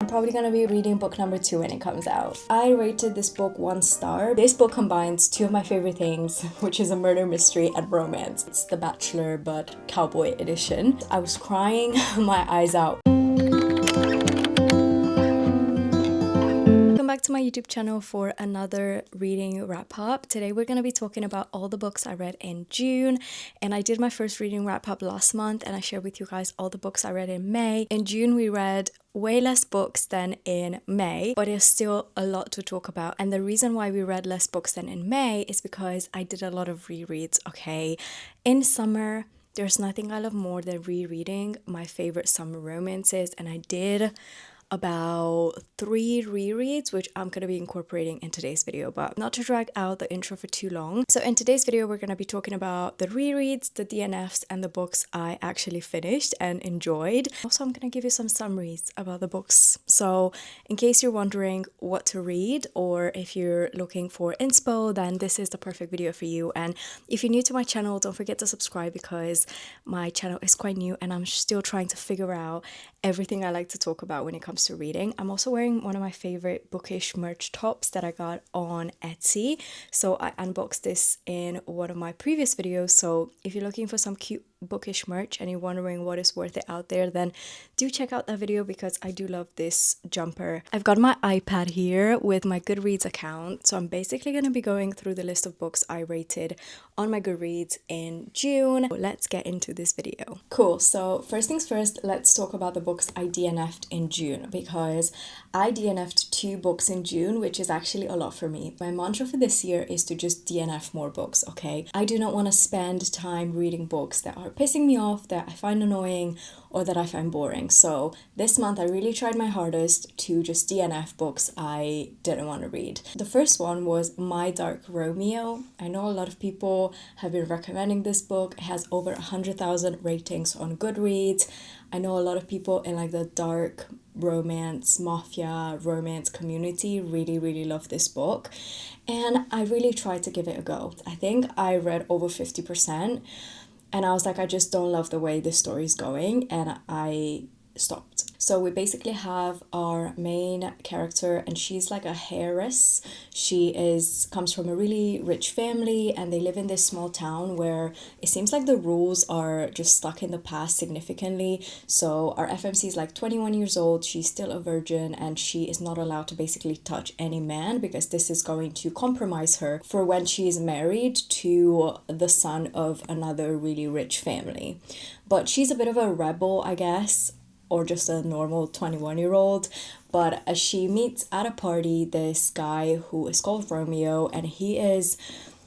I'm probably gonna be reading book number 2 when it comes out. I rated this book 1 star. This book combines 2 of my favorite things, which is a murder mystery and romance. It's The Bachelor but cowboy edition. I was crying my eyes out. Welcome back to my YouTube channel for another reading wrap up. Today we're going to be talking about all the books I read in June, and I did my first reading wrap up last month and I shared with you guys all the books I read in May. In June we read way less books than in May, but there's still a lot to talk about, and the reason why we read less books than in May is because I did a lot of rereads. Okay, in summer there's nothing I love more than rereading my favorite summer romances, and I did about 3 rereads, which I'm going to be incorporating in today's video, but not to drag out the intro for too long. So in today's video, we're going to be talking about the rereads, the DNFs, and the books I actually finished and enjoyed. Also, I'm going to give you some summaries about the books. So in case you're wondering what to read, or if you're looking for inspo, then this is the perfect video for you. And if you're new to my channel, don't forget to subscribe because my channel is quite new and I'm still trying to figure out everything I like to talk about when it comes to reading. I'm also wearing one of my favorite bookish merch tops that I got on Etsy. So I unboxed this in one of my previous videos. So if you're looking for some cute bookish merch and you're wondering what is worth it out there, then do check out that video because I do love this jumper. I've got my iPad here with my Goodreads account, so I'm basically going to be going through the list of books I rated on my Goodreads in June. Let's get into this video. Cool, so first things first, let's talk about the books I DNF'd in June, because I DNF'd 2 books in June, which is actually a lot for me. My mantra for this year is to just DNF more books, okay? I do not want to spend time reading books that are pissing me off, that I find annoying, or that I find boring. So this month I really tried my hardest to just DNF books I didn't want to read. The first one was My Dark Romeo. I know a lot of people have been recommending this book. It has over 100,000 ratings on Goodreads. I know a lot of people in like the dark romance, mafia romance community really love this book, and I really tried to give it a go. I think I read over 50%. And I was like, I just don't love the way this story is going, and I stopped. So we basically have our main character, and she's like a heiress. She comes from a really rich family, and they live in this small town where it seems like the rules are just stuck in the past significantly. So our FMC is like 21 years old, she's still a virgin, and she is not allowed to basically touch any man because this is going to compromise her for when she is married to the son of another really rich family. But she's a bit of a rebel, I guess, or just a normal 21-year-old. But as she meets at a party this guy who is called Romeo, and he is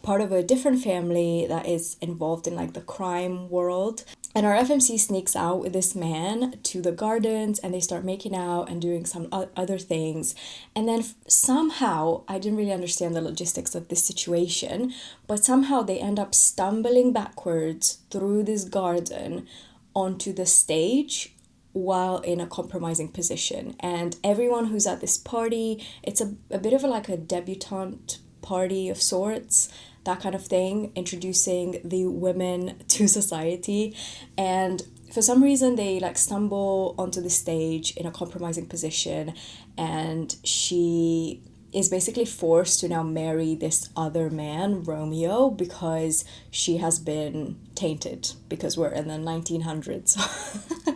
part of a different family that is involved in like the crime world. And our FMC sneaks out with this man to the gardens, and they start making out and doing some other things. And then somehow, I didn't really understand the logistics of this situation, but somehow they end up stumbling backwards through this garden onto the stage while in a compromising position. And everyone who's at this party, it's a bit of like a debutante party of sorts, that kind of thing, introducing the women to society. And for some reason they like stumble onto the stage in a compromising position, and she is basically forced to now marry this other man, Romeo, because she has been tainted, because we're in the 1900s.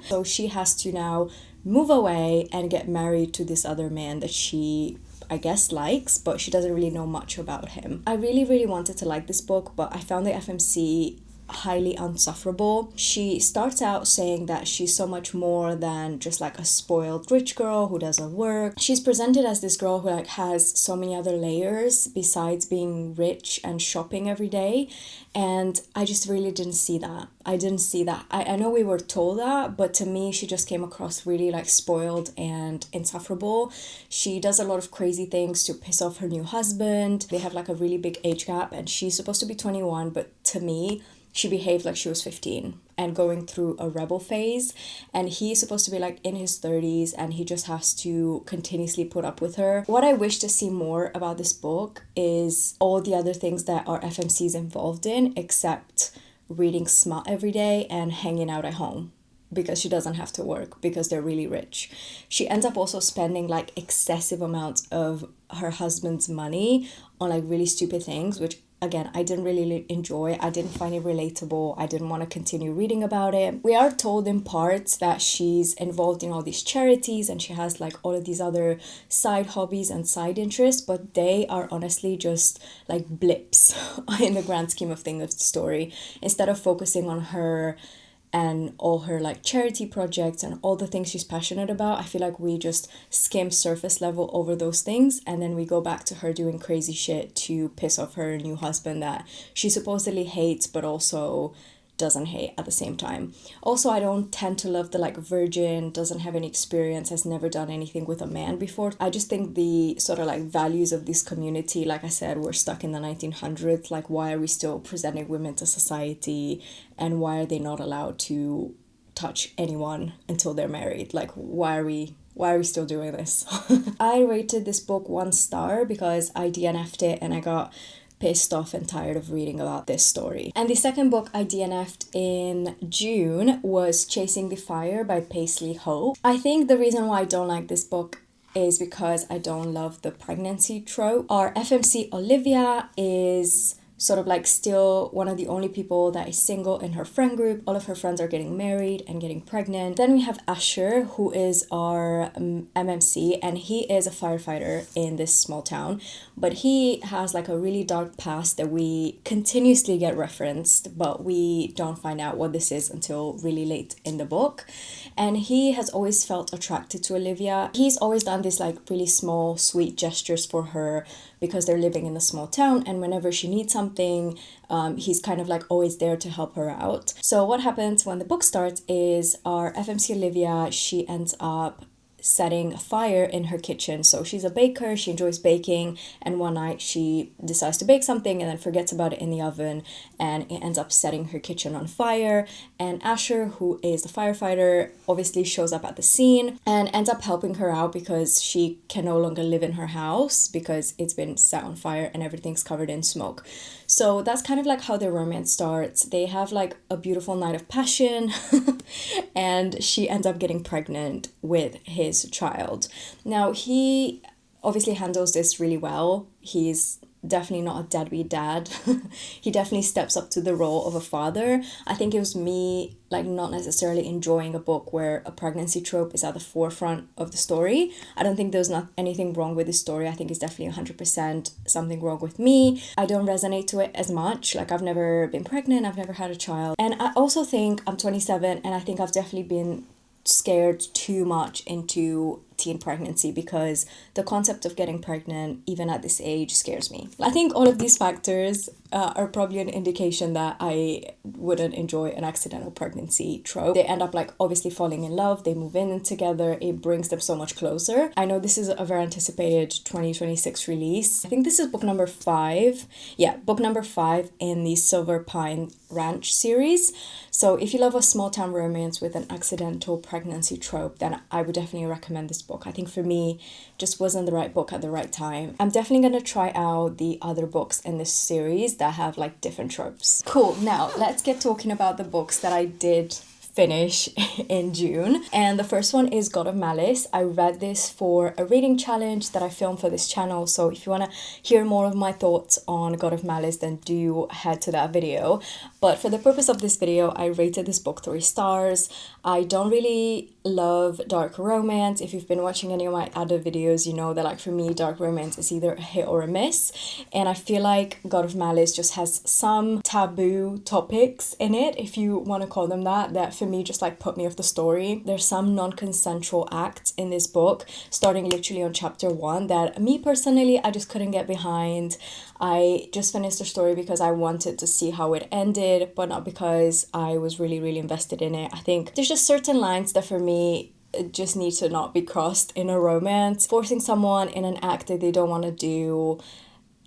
So she has to now move away and get married to this other man that she, I guess, likes, but she doesn't really know much about him. I really wanted to like this book, but I found the FMC highly unsufferable. She starts out saying that she's so much more than just like a spoiled rich girl who doesn't work. She's presented as this girl who like has so many other layers besides being rich and shopping every day, and I just really didn't see that. I know we were told that, but to me she just came across really like spoiled and insufferable. She does a lot of crazy things to piss off her new husband. They have like a really big age gap, and she's supposed to be 21, but to me she behaved like she was 15 and going through a rebel phase, and he's supposed to be like in his 30s, and he just has to continuously put up with her. What I wish to see more about this book is all the other things that our FMC is involved in, except reading smut every day and hanging out at home. because she doesn't have to work because they're really rich. She ends up also spending like excessive amounts of her husband's money on like really stupid things, which again, I didn't really enjoy. I didn't find it relatable. I didn't want to continue reading about it. We are told in parts that she's involved in all these charities and she has like all of these other side hobbies and side interests, but they are honestly just like blips in the grand scheme of things of the story. Instead of focusing on her and all her like charity projects and all the things she's passionate about, I feel like we just skim surface level over those things, and then we go back to her doing crazy shit to piss off her new husband that she supposedly hates but also doesn't hate at the same time. Also, I don't tend to love the like virgin, doesn't have any experience, has never done anything with a man before. I just think the sort of like values of this community, like I said, we're stuck in the 1900s. Like, why are we still presenting women to society, and why are they not allowed to touch anyone until they're married? Like, why are we still doing this? I rated this book 1 star because I DNF'd it and I got pissed off and tired of reading about this story. And the second book I DNF'd in June was Chasing the Fire by Paisley Hope. I think the reason why I don't like this book is because I don't love the pregnancy trope. Our FMC Olivia is sort of like still one of the only people that is single in her friend group. All of her friends are getting married and getting pregnant. Then we have Asher, who is our MMC, and he is a firefighter in this small town, but he has like a really dark past that we continuously get referenced, but we don't find out what this is until really late in the book. And he has always felt attracted to Olivia. He's always done this like really small sweet gestures for her because they're living in a small town, and whenever she needs something, he's kind of like always there to help her out. So what happens when the book starts is our FMC Olivia, she ends up setting a fire in her kitchen. So she's a baker, she enjoys baking, and one night she decides to bake something and then forgets about it in the oven, and it ends up setting her kitchen on fire. And Asher, who is the firefighter, obviously shows up at the scene and ends up helping her out because she can no longer live in her house because it's been set on fire and everything's covered in smoke. So that's kind of like how their romance starts. They have like a beautiful night of passion and she ends up getting pregnant with his child. Now, he obviously handles this really well. He's definitely not a deadbeat dad. He definitely steps up to the role of a father. I think it was me like not necessarily enjoying a book where a pregnancy trope is at the forefront of the story. I don't think there's not anything wrong with the story. I think it's definitely 100% something wrong with me. I don't resonate to it as much. Like, I've never been pregnant, I've never had a child. And I also think I'm 27 and I think I've definitely been scared too much into teen pregnancy because the concept of getting pregnant even at this age scares me. I think all of these factors are probably an indication that I wouldn't enjoy an accidental pregnancy trope. They end up like obviously falling in love, they move in together, it brings them so much closer. I know this is a very anticipated 2026 release. I think this is book number 5. Yeah, book number 5 in the Silver Pine Ranch series. So if you love a small town romance with an accidental pregnancy trope, then I would definitely recommend this book. I think for me, just wasn't the right book at the right time. I'm definitely going to try out the other books in this series that have like different tropes. Cool, now let's get talking about the books that I did finish in June. And the first one is God of Malice. I read this for a reading challenge that I filmed for this channel, so if you want to hear more of my thoughts on God of Malice, then do head to that video. But for the purpose of this video, I rated this book 3 stars. I don't really love dark romance. If you've been watching any of my other videos, you know that like for me, dark romance is either a hit or a miss. And I feel like God of Malice just has some taboo topics in it, if you want to call them that for me just like put me off the story. There's some non-consensual acts in this book, starting literally on chapter 1, that me personally, I just couldn't get behind. I just finished the story because I wanted to see how it ended, but not because I was really invested in it. I think there's just certain lines that for me just need to not be crossed in a romance. Forcing someone in an act that they don't want to do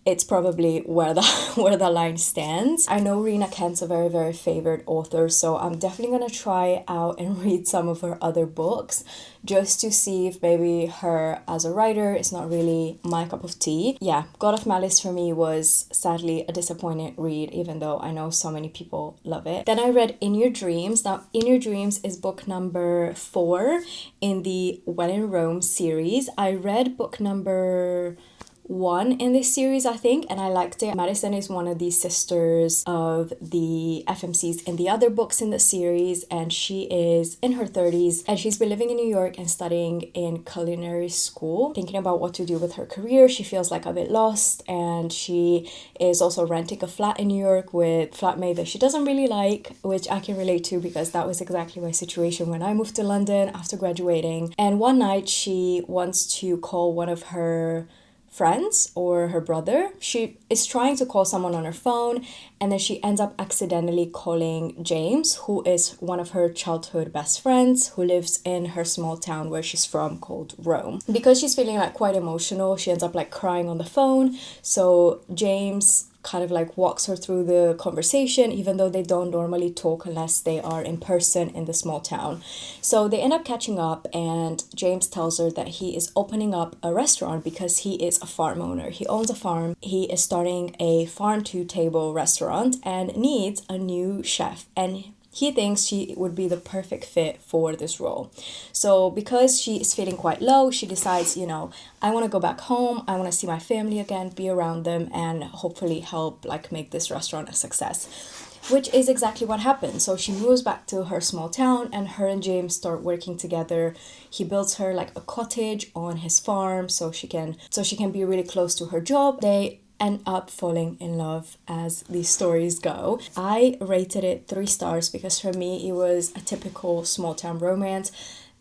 it's probably where the where the line stands. I know Rena Kent's a very, very favorite author, so I'm definitely gonna try out and read some of her other books just to see if maybe her as a writer is not really my cup of tea. Yeah, God of Malice for me was sadly a disappointing read, even though I know so many people love it. Then I read In Your Dreams. Now, In Your Dreams is book number 4 in the When in Rome series. I read book number 1 in this series, I think, and I liked it. Madison is one of the sisters of the FMCs in the other books in the series, and she is in her 30s, and she's been living in New York and studying in culinary school, thinking about what to do with her career. She feels like a bit lost, and she is also renting a flat in New York with flatmate that she doesn't really like, which I can relate to because that was exactly my situation when I moved to London after graduating. And one night she wants to call one of her friends or her brother. She is trying to call someone on her phone, and then she ends up accidentally calling James, who is one of her childhood best friends who lives in her small town where she's from called Rome. Because she's feeling like quite emotional, she ends up like crying on the phone. So James kind of like walks her through the conversation, even though they don't normally talk unless they are in person in the small town. So they end up catching up, and James tells her that he is opening up a restaurant because he is a farm owner. He owns a farm. He is starting a farm to table restaurant and needs a new chef, and he thinks she would be the perfect fit for this role. So because she is feeling quite low, she decides, I want to go back home. I want to see my family again, be around them, and hopefully help like make this restaurant a success, which is exactly what happened. So she moves back to her small town, and her and James start working together. He builds her like a cottage on his farm so she can be really close to her job. They end up falling in love as these stories go. I rated it 3 stars because for me it was a typical small town romance.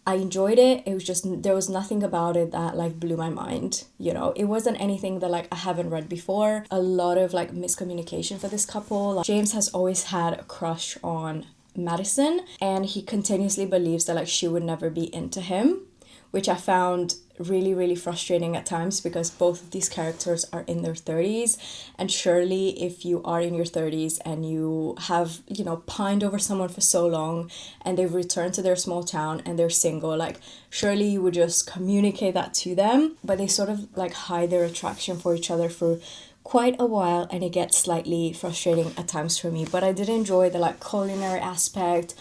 I enjoyed it. It was just, there was nothing about it that like blew my mind. It wasn't anything that like I haven't read before. A lot of like miscommunication for this couple. James has always had a crush on Madison, and he continuously believes that like she would never be into him, which I found really, really frustrating at times because both of these characters are in their 30s. And surely if you are in your 30s and you have, pined over someone for so long and they've returned to their small town and they're single, like surely you would just communicate that to them. But they sort of like hide their attraction for each other for quite a while, and it gets slightly frustrating at times for me. But I did enjoy the like culinary aspect.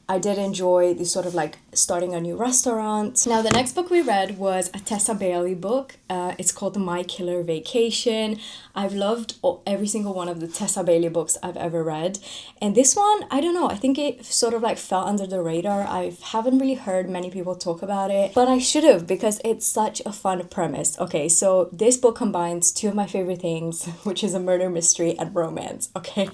I did enjoy the sort of like starting a new restaurant. Now, the next book we read was a Tessa Bailey book. It's called My Killer Vacation. I've loved every single one of the Tessa Bailey books I've ever read. And this one, I don't know, I think it sort of like fell under the radar. I haven't really heard many people talk about it, but I should have because it's such a fun premise. Okay, so this book combines 2 of my favorite things, which is a murder mystery and romance, okay?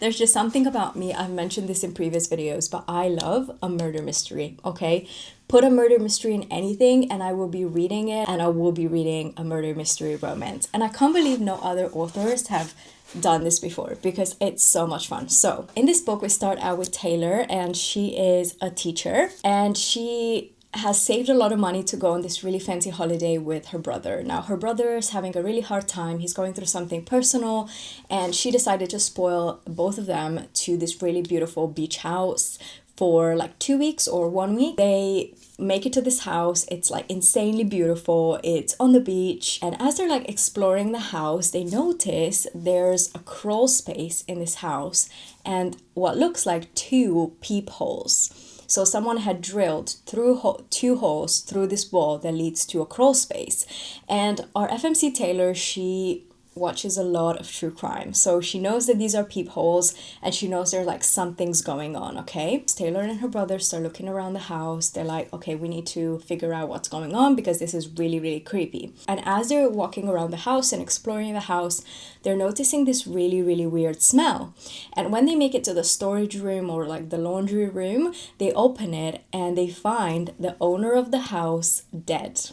There's just something about me, I've mentioned this in previous videos, but I love a murder mystery, okay? Put a murder mystery in anything and I will be reading it, and I will be reading a murder mystery romance. And I can't believe no other authors have done this before because it's so much fun. So in this book, we start out with Taylor, and she is a teacher, and she has saved a lot of money to go on this really fancy holiday with her brother. Now, her brother is having a really hard time. He's going through something personal, and she decided to spoil both of them to this really beautiful beach house for like 2 weeks or 1 week. They make it to this house. It's like insanely beautiful. It's on the beach. And as they're like exploring the house, they notice there's a crawl space in this house and what looks like 2 peepholes. So someone had drilled through 2 holes through this wall that leads to a crawl space. And our FMC Taylor, she watches a lot of true crime, so she knows that these are peepholes, and she knows there's like something's going on, okay? Taylor and her brother start looking around the house. They're like, okay, we need to figure out what's going on because this is really, really creepy. And as they're walking around the house and exploring the house, they're noticing this really, really weird smell. And when they make it to the storage room or like the laundry room, they open it and they find the owner of the house dead.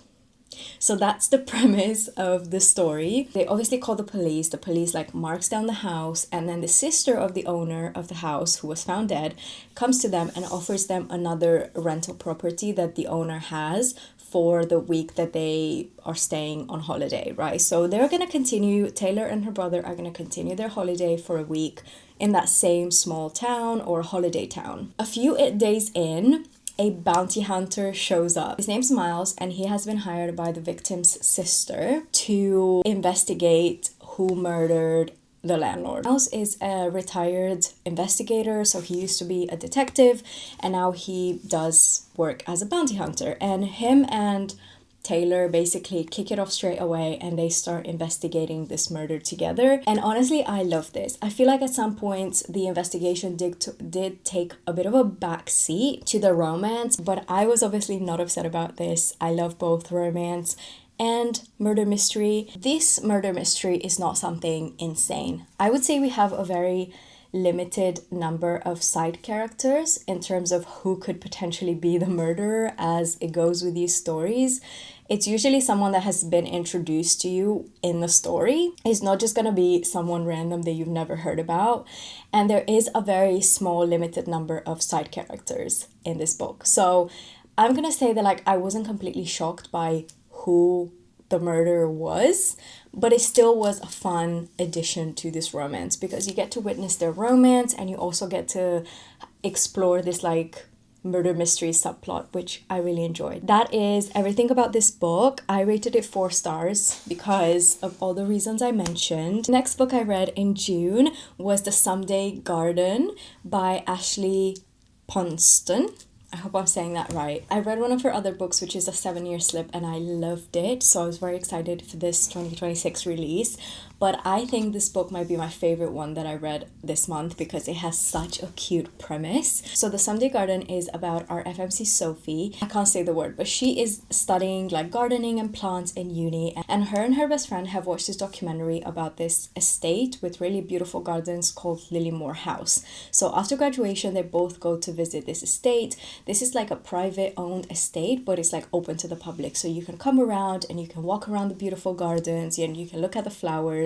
So that's the premise of the story. They obviously call the police. The police like marks down the house, and then the sister of the owner of the house, who was found dead, comes to them and offers them another rental property that the owner has for the week that they are staying on holiday, right? So they're going to continue, Taylor and her brother are going to continue their holiday for a week in that same small town or holiday town. A few days in, a bounty hunter shows up. His name's Miles, and he has been hired by the victim's sister to investigate who murdered the landlord. Miles is a retired investigator, so he used to be a detective, and now he does work as a bounty hunter. And him and Taylor basically kick it off straight away and they start investigating this murder together. And honestly, I love this. I feel like at some points the investigation did take a bit of a backseat to the romance, but I was obviously not upset about this. I love both romance and murder mystery. This murder mystery is not something insane. I would say we have a very limited number of side characters in terms of who could potentially be the murderer as it goes with these stories. It's usually someone that has been introduced to you in the story. It's not just gonna be someone random that you've never heard about. And there is a very small limited number of side characters in this book. So I'm gonna say that like I wasn't completely shocked by who the murderer was, but it still was a fun addition to this romance because you get to witness their romance and you also get to explore this like murder mystery subplot, which I really enjoyed. That is everything about this book. I rated it 4 stars because of all the reasons I mentioned. Next book I read in June was The Someday Garden by Ashley Ponston. I hope I'm saying that right. I read one of her other books, which is A 7-Year Slip, and I loved it. So I was very excited for this 2026 release. But I think this book might be my favorite one that I read this month because it has such a cute premise. So The Someday Garden is about our FMC Sophie. I can't say the word, but she is studying like gardening and plants in uni. And her best friend have watched this documentary about this estate with really beautiful gardens called Lilymore House. So after graduation, they both go to visit this estate. This is like a private owned estate, but it's like open to the public. So you can come around and you can walk around the beautiful gardens and you can look at the flowers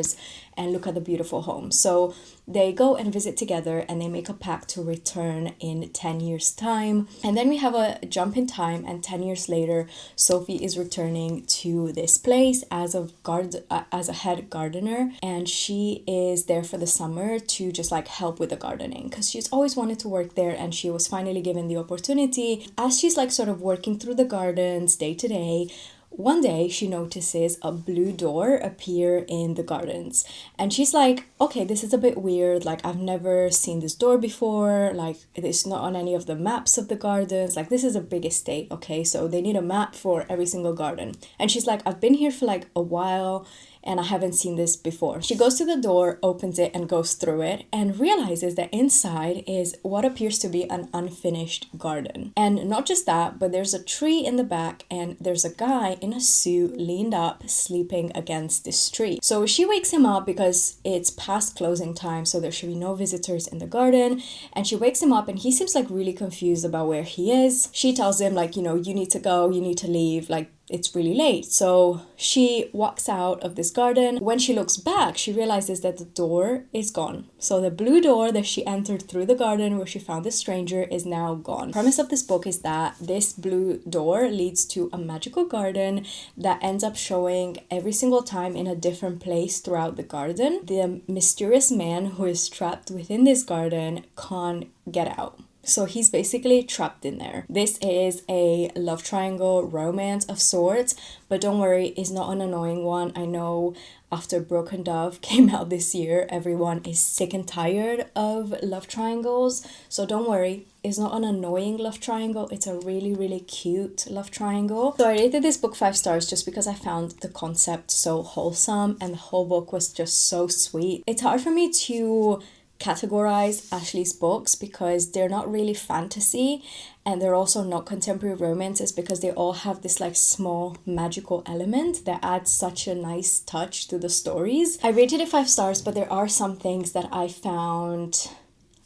and look at the beautiful home. So they go and visit together and they make a pact to return in 10 years time. And then we have a jump in time, and 10 years later Sophie is returning to this place as a head gardener, and she is there for the summer to just like help with the gardening because she's always wanted to work there, and she was finally given the opportunity. As she's like sort of working through the gardens day to day, one day she notices a blue door appear in the gardens, and she's like, okay, this is a bit weird, like I've never seen this door before, like it's not on any of the maps of the gardens, like this is a big estate, okay, so they need a map for every single garden. And she's like, I've been here for like a while and I haven't seen this before. She goes to the door, opens it, and goes through it, and realizes that inside is what appears to be an unfinished garden. And not just that, but there's a tree in the back, and there's a guy in a suit leaned up, sleeping against this tree. So she wakes him up because it's past closing time, so there should be no visitors in the garden. And she wakes him up, and he seems like really confused about where he is. She tells him like, you know, you need to go, you need to leave, like it's really late. So she walks out of this garden. When she looks back, she realizes that the door is gone. So the blue door that she entered through the garden where she found this stranger is now gone. The premise of this book is that this blue door leads to a magical garden that ends up showing every single time in a different place throughout the garden. The mysterious man who is trapped within this garden can't get out. So he's basically trapped in there. This is a love triangle romance of sorts, but don't worry, it's not an annoying one. I know after Broken Dove came out this year, everyone is sick and tired of love triangles. So don't worry, it's not an annoying love triangle. It's a really, really cute love triangle. So I rated this book 5 stars just because I found the concept so wholesome and the whole book was just so sweet. It's hard for me to categorize Ashley's books because they're not really fantasy and they're also not contemporary romances because they all have this like small magical element that adds such a nice touch to the stories. I rated it 5 stars, but there are some things that I found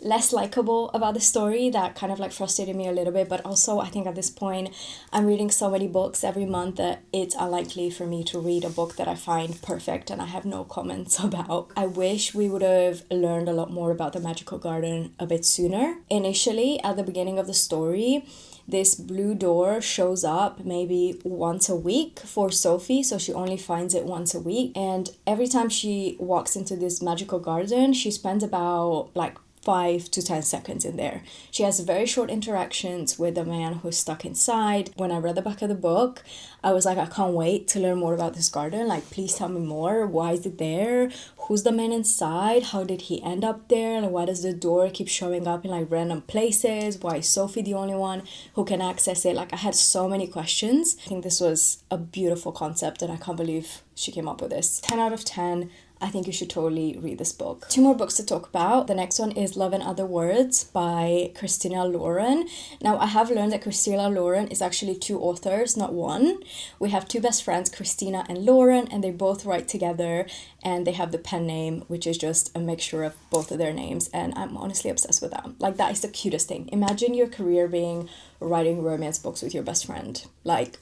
less likable about the story that kind of like frustrated me a little bit, but also I think at this point I'm reading so many books every month that it's unlikely for me to read a book that I find perfect and I have no comments about. I wish we would have learned a lot more about the magical garden a bit sooner. Initially, at the beginning of the story, this blue door shows up maybe once a week for Sophie, so she only finds it once a week. And every time she walks into this magical garden, she spends about like 5 to 10 seconds in there. She has very short interactions with the man who's stuck inside. When I read the back of the book, I was like, I can't wait to learn more about this garden. Like, please tell me more. Why is it there? Who's the man inside? How did he end up there? Like, why does the door keep showing up in like random places? Why is Sophie the only one who can access it? Like, I had so many questions. I think this was a beautiful concept and I can't believe she came up with this. 10 out of 10. I think you should totally read this book. 2 more books to talk about. The next one is Love and Other Words by Christina Lauren. Now, I have learned that Christina Lauren is actually 2 authors, not 1. We have 2 best friends, Christina and Lauren, and they both write together, and they have the pen name, which is just a mixture of both of their names, and I'm honestly obsessed with that. Like, that is the cutest thing. Imagine your career being writing romance books with your best friend. Like,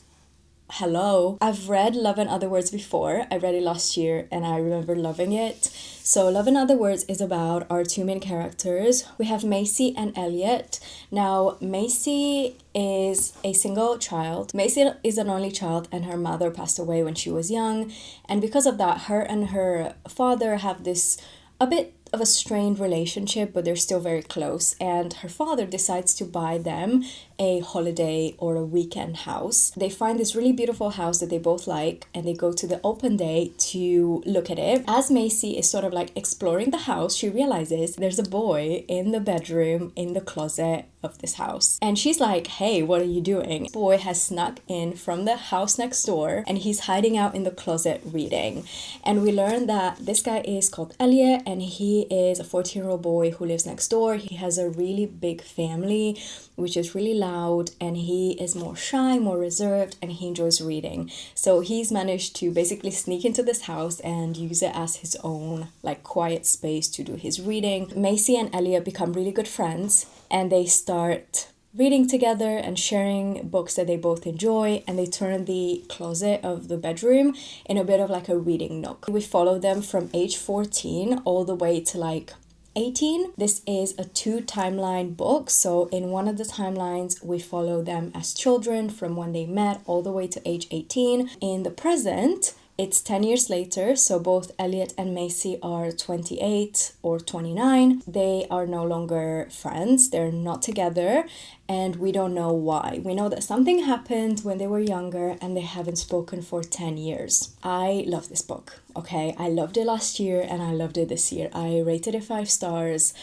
hello. I've read Love and Other Words before. I read it last year and I remember loving it. So Love and Other Words is about our 2 main characters. We have Macy and Elliot. Now, Macy is a single child. Macy is an only child and her mother passed away when she was young. And because of that, her and her father have this a bit of a strained relationship, but they're still very close. And her father decides to buy them a holiday or a weekend house. They find this really beautiful house that they both like, and they go to the open day to look at it. As Macy is sort of like exploring the house, she realizes there's a boy in the bedroom, in the closet of this house. And she's like, hey, what are you doing? The boy has snuck in from the house next door and he's hiding out in the closet reading. And we learn that this guy is called Elliot and he is a 14-year-old boy who lives next door. He has a really big family, which is really loud, and he is more shy, more reserved, and he enjoys reading. So he's managed to basically sneak into this house and use it as his own like quiet space to do his reading. Macy and Elliot become really good friends and they start reading together and sharing books that they both enjoy, and they turn the closet of the bedroom in a bit of like a reading nook. We follow them from age 14 all the way to like 18. This is a 2 timeline book. So in one of the timelines, we follow them as children from when they met all the way to age 18. In the present, it's 10 years later, so both Elliot and Macy are 28 or 29. They are no longer friends, they're not together, and we don't know why. We know that something happened when they were younger and they haven't spoken for 10 years. I love this book, okay? I loved it last year and I loved it this year. I rated it 5 stars.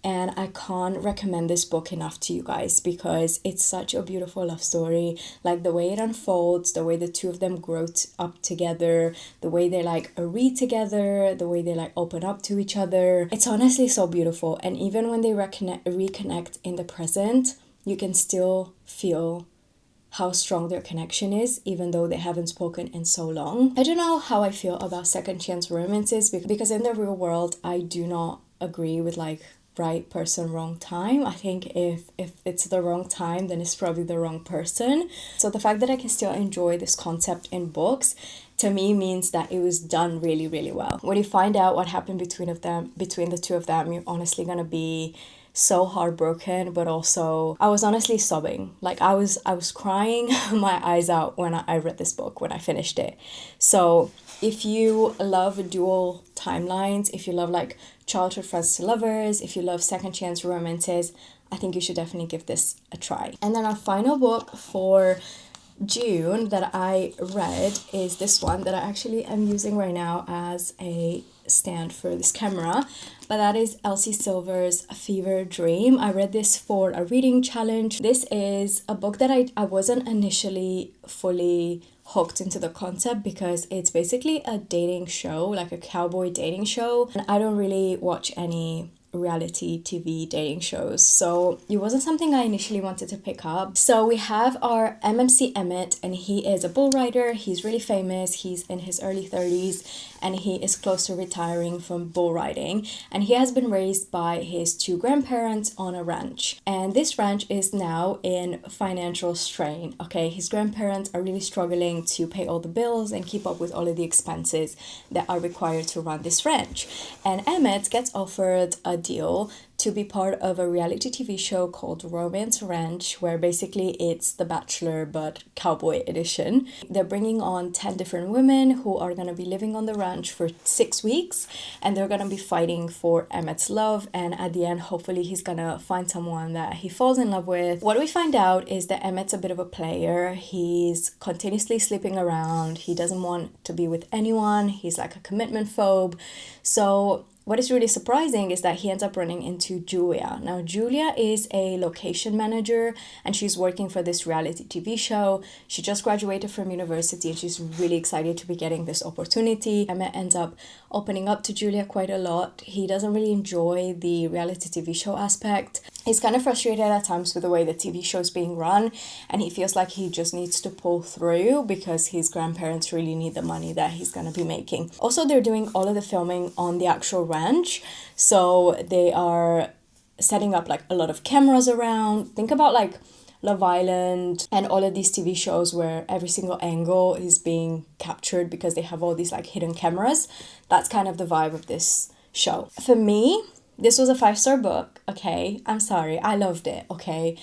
And I can't recommend this book enough to you guys because it's such a beautiful love story. Like the way it unfolds, the way the 2 of them grow up together, the way they like read together, the way they like open up to each other. It's honestly so beautiful. And even when they reconnect in the present, you can still feel how strong their connection is, even though they haven't spoken in so long. I don't know how I feel about second chance romances because in the real world, I do not agree with like right person, wrong time. I think if it's the wrong time, then it's probably the wrong person. So the fact that I can still enjoy this concept in books, to me means that it was done really, really well. When you find out what happened between the 2 of them, you're honestly gonna be so heartbroken, but also I was honestly sobbing. Like I was crying my eyes out when I read this book, when I finished it. So if you love dual timelines, if you love like childhood friends to lovers, if you love second chance romances, I think you should definitely give this a try. And then our final book for June that I read is this one that I actually am using right now as a stand for this camera, but that is Elsie Silver's Fever Dream. I read this for a reading challenge. This is a book that I wasn't initially fully hooked into the concept because it's basically a dating show, like a cowboy dating show, and I don't really watch any reality TV dating shows, so it wasn't something I initially wanted to pick up. So we have our MMC Emmett, and he is a bull rider. He's really famous. He's in his early 30s and he is close to retiring from bull riding, and he has been raised by his 2 grandparents on a ranch, and this ranch is now in financial strain. Okay, his grandparents are really struggling to pay all the bills and keep up with all of the expenses that are required to run this ranch, and Emmett gets offered a deal to be part of a reality TV show called Romance Ranch, where basically it's The Bachelor but cowboy edition. They're bringing on 10 different women who are going to be living on the ranch for 6 weeks, and they're going to be fighting for Emmett's love, and at the end hopefully he's going to find someone that he falls in love with. What we find out is that Emmett's a bit of a player. He's continuously sleeping around. He doesn't want to be with anyone. He's like a commitment phobe. So what is really surprising is that he ends up running into Julia. Now, Julia is a location manager and she's working for this reality TV show. She just graduated from university and she's really excited to be getting this opportunity. Emmett ends up opening up to Julia quite a lot. He doesn't really enjoy the reality TV show aspect. He's kind of frustrated at times with the way the TV show is being run, and he feels like he just needs to pull through because his grandparents really need the money that he's going to be making. Also, they're doing all of the filming on the actual ranch, so they are setting up like a lot of cameras around. Think about like Love Island and all of these TV shows where every single angle is being captured because they have all these like hidden cameras. That's kind of the vibe of this show. For me, this was a 5-star book, okay? I'm sorry, I loved it, okay?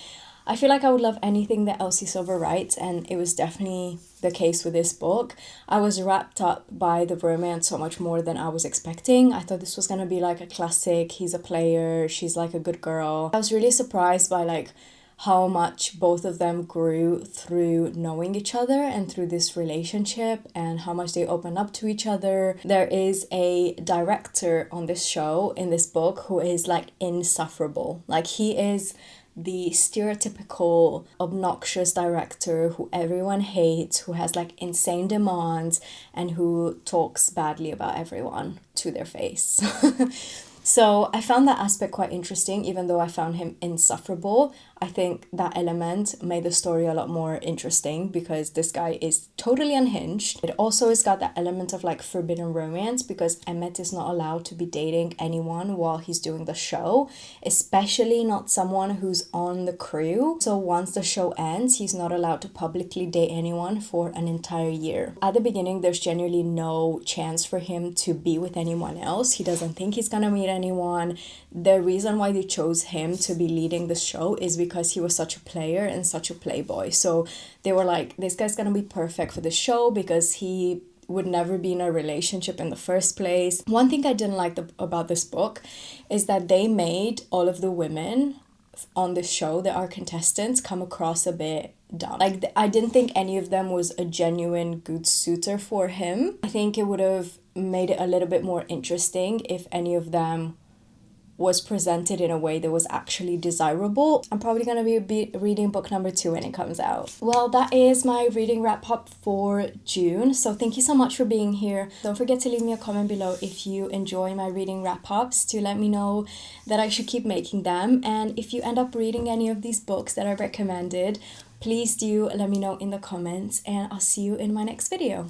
I feel like I would love anything that Elsie Silver writes, and it was definitely the case with this book. I was wrapped up by the romance so much more than I was expecting. I thought this was gonna be like a classic, he's a player, she's like a good girl. I was really surprised by like how much both of them grew through knowing each other and through this relationship, and how much they open up to each other. There is a director on this show, in this book, who is like insufferable. Like, he is the stereotypical obnoxious director who everyone hates, who has like insane demands, and who talks badly about everyone to their face. So I found that aspect quite interesting, even though I found him insufferable. I think that element made the story a lot more interesting because this guy is totally unhinged. It also has got that element of like forbidden romance because Emmett is not allowed to be dating anyone while he's doing the show, especially not someone who's on the crew. So once the show ends, he's not allowed to publicly date anyone for an entire year. At the beginning, there's genuinely no chance for him to be with anyone else. He doesn't think he's gonna meet anyone. The reason why they chose him to be leading the show is because he was such a player and such a playboy. So they were like, this guy's gonna be perfect for the show because he would never be in a relationship in the first place. One thing I didn't like about this book is that they made all of the women on this show that are contestants come across a bit dumb. Like, I didn't think any of them was a genuine good suitor for him. I think it would have made it a little bit more interesting if any of them was presented in a way that was actually desirable. I'm probably going to be reading book number 2 when it comes out. Well, that is my reading wrap up for June. So thank you so much for being here. Don't forget to leave me a comment below if you enjoy my reading wrap ups to let me know that I should keep making them. And if you end up reading any of these books that I recommended, please do let me know in the comments, and I'll see you in my next video.